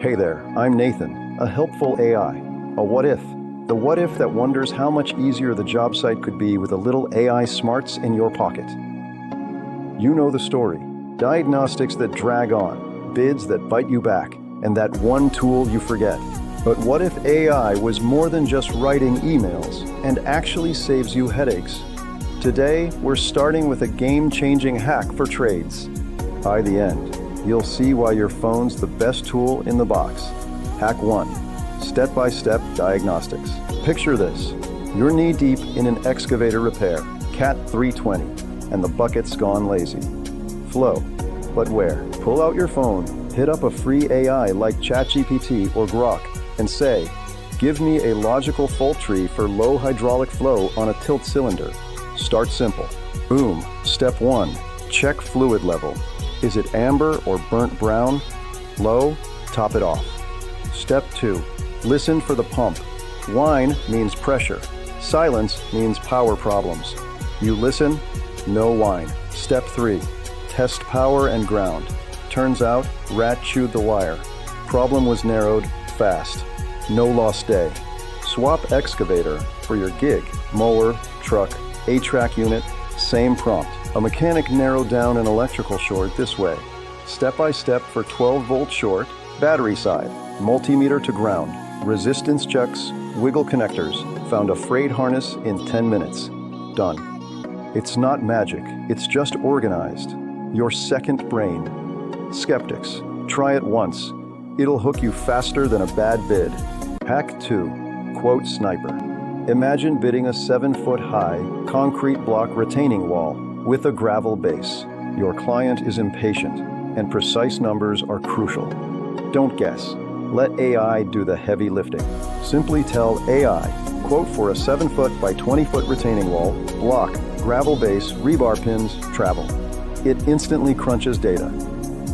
Hey there, I'm Nathan, a helpful AI. A what if? The what if that wonders how much easier the job site could be with a little AI smarts in your pocket. You know the story. Diagnostics that drag on, bids that bite you back, and that one tool you forget. But what if AI was more than just writing emails and actually saves you headaches? Today, we're starting with a game-changing hack for trades. By the end, you'll see why your phone's the best tool in the box. Hack 1. Step-by-step diagnostics. Picture this. You're knee-deep in an excavator repair, Cat 320, and the bucket's gone lazy. Flow. But where? Pull out your phone, hit up a free AI like ChatGPT or Grok, and say, give me a logical fault tree for low hydraulic flow on a tilt cylinder. Start simple. Boom. Step 1. Check fluid level. Is it amber or burnt brown? Low? Top it off. Step 2. Listen for the pump. Whine means pressure. Silence means power problems. You listen, no whine. Step 3. Test power and ground. Turns out, rat chewed the wire. Problem was narrowed fast. No lost day. Swap excavator for your gig. Mower, truck, 8-track unit, same prompt. A mechanic narrowed down an electrical short this way. Step-by-step for 12-volt short, battery side, multimeter to ground, resistance checks, wiggle connectors, found a frayed harness in 10 minutes. Done. It's not magic, it's just organized. Your second brain. Skeptics, try it once. It'll hook you faster than a bad bid. Hack 2. Quote sniper. Imagine bidding a 7-foot-high concrete block retaining wall with a gravel base. Your client is impatient, and precise numbers are crucial. Don't guess. Let AI do the heavy lifting. Simply tell AI, quote for a 7-foot by 20-foot retaining wall, block, gravel base, rebar pins, travel. It instantly crunches data.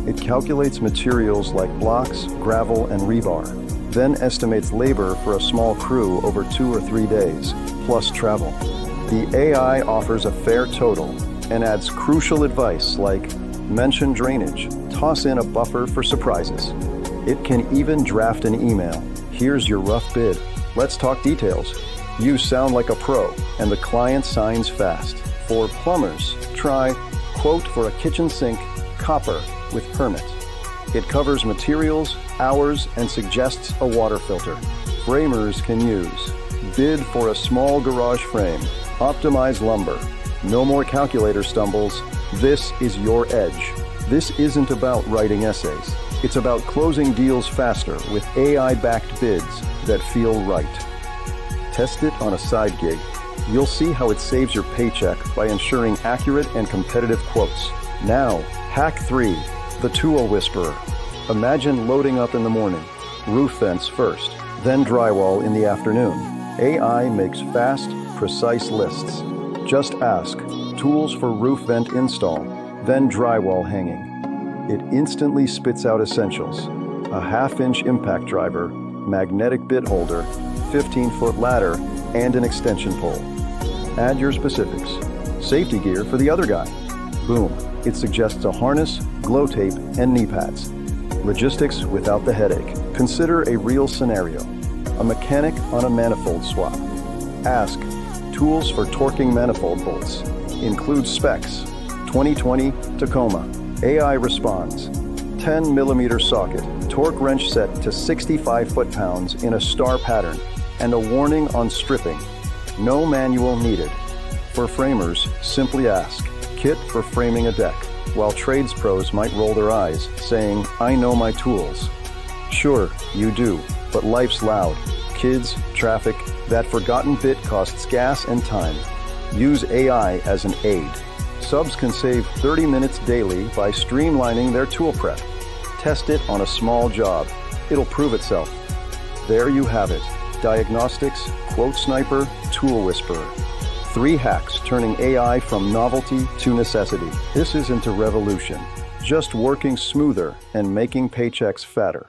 It calculates materials like blocks, gravel, and rebar, then estimates labor for a small crew over 2 or 3 days, plus travel. The AI offers a fair total and adds crucial advice like mention drainage, toss in a buffer for surprises. It can even draft an email. Here's your rough bid. Let's talk details. You sound like a pro, and the client signs fast. For plumbers, try quote for a kitchen sink, copper, with permit. It covers materials, hours, and suggests a water filter. Framers can use bid for a small garage frame, optimize lumber. No more calculator stumbles. This is your edge. This isn't about writing essays. It's about closing deals faster with AI-backed bids that feel right. Test it on a side gig. You'll see how it saves your paycheck by ensuring accurate and competitive quotes. Now, hack 3. The tool whisperer. Imagine loading up in the morning. Roof vents first, then drywall in the afternoon. AI makes fast, precise lists. Just ask, tools for roof vent install, then drywall hanging. It instantly spits out essentials. A 1/2-inch impact driver, magnetic bit holder, 15-foot ladder, and an extension pole. Add your specifics. Safety gear for the other guy. Boom. It suggests a harness, glow tape, and knee pads. Logistics without the headache. Consider a real scenario. A mechanic on a manifold swap. Ask, tools for torquing manifold bolts. Include specs. 2020 Tacoma. AI responds. 10mm socket. Torque wrench set to 65 foot-pounds in a star pattern. And a warning on stripping. No manual needed. For framers, simply ask. Kit for framing a deck, while trades pros might roll their eyes, saying, I know my tools. Sure, you do, but life's loud. Kids, traffic, that forgotten bit costs gas and time. Use AI as an aid. Subs can save 30 minutes daily by streamlining their tool prep. Test it on a small job. It'll prove itself. There you have it. Diagnostics, quote sniper, tool whisperer. 3 hacks turning AI from novelty to necessity. This isn't a revolution, just working smoother and making paychecks fatter.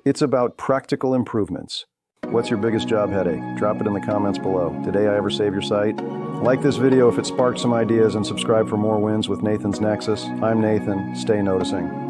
It's about practical improvements. What's your biggest job headache? Drop it in the comments below. Did AI ever save your site? Like this video if it sparked some ideas and subscribe for more wins with Nathan's Nexus. I'm Nathan. Stay noticing.